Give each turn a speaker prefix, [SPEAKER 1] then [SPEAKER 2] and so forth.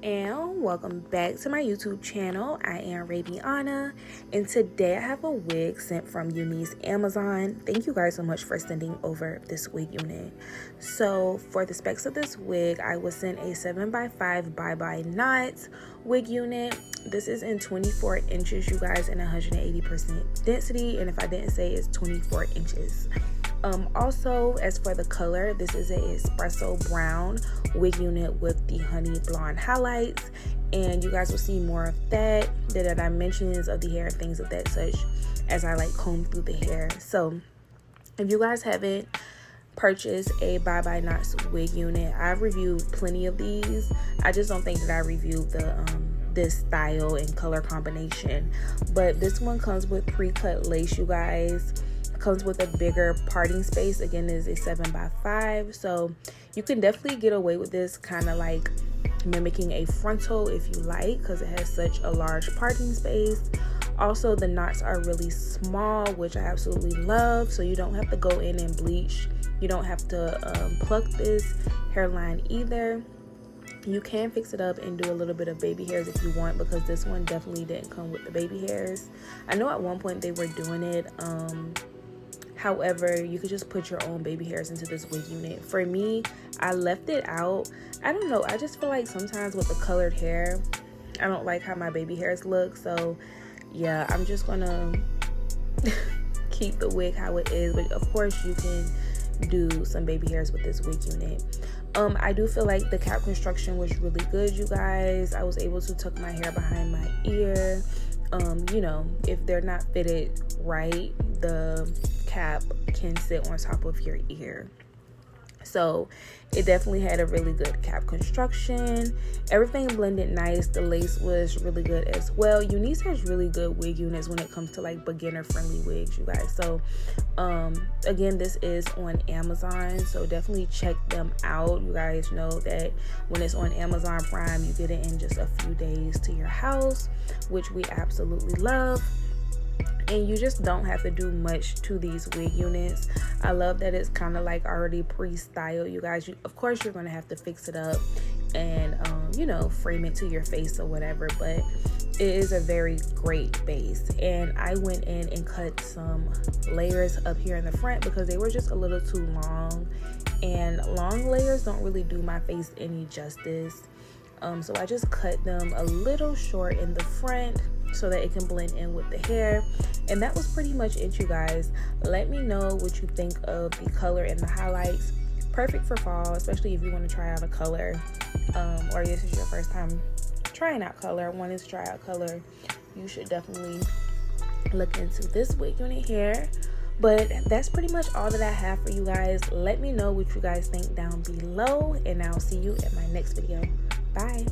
[SPEAKER 1] And welcome back to my YouTube channel. I am Raviana, and today I have a wig sent from Unice Amazon. Thank you guys so much for sending over this wig unit. So for the specs of this wig, I was sent a 7x5 bye-bye knots wig unit. This is in 24 inches, you guys, and 180% density, and if I didn't say, it's 24 inches. Also, as for the color, this is a espresso brown wig unit with the honey blonde highlights, and you guys will see more of that, the dimensions of the hair and things of that such as I like comb through the hair. So if you guys haven't purchased a bye-bye knots wig unit, I've reviewed plenty of these. I just don't think that I reviewed the this style and color combination, but this one comes with pre-cut lace, you guys. Comes with a bigger parting space. Again, it is a 7x5, so you can definitely get away with this, kind of like mimicking a frontal if you like, because it has such a large parting space. Also, the knots are really small, which I absolutely love, so you don't have to go in and bleach. You don't have to pluck this hairline either. You can fix it up and do a little bit of baby hairs if you want, because this one definitely didn't come with the baby hairs. I know at one point they were doing it. However, you could just put your own baby hairs into this wig unit. For me, I left it out. I don't know, I just feel like sometimes with the colored hair, I don't like how my baby hairs look. So yeah, I'm just gonna keep the wig how it is. But of course, you can do some baby hairs with this wig unit. I do feel like the cap construction was really good, you guys. I was able to tuck my hair behind my ear. You know, if they're not fitted right, the cap can sit on top of your ear. So it definitely had a really good cap construction. Everything blended nice. The lace was really good as well. Unice has really good wig units when it comes to like beginner friendly wigs, you guys. So again, this is on Amazon, so definitely check them out. You guys know that when it's on Amazon Prime, you get it in just a few days to your house, which we absolutely love. And you just don't have to do much to these wig units. I love that it's kind of like already pre-styled, you guys. Of course, you're going to have to fix it up and, you know, frame it to your face or whatever. But it is a very great base. And I went in and cut some layers up here in the front because they were just a little too long. And long layers don't really do my face any justice. So I just cut them a little short in the front so that it can blend in with the hair. And that was pretty much it, you guys. Let me know what you think of the color and the highlights. Perfect for fall, especially if you want to try out a color, or this is your first time trying out color, wanting to try out color. You should definitely look into this wig unit here. But that's pretty much all that I have for you guys. Let me know what you guys think down below, and I'll see you in my next video. Bye.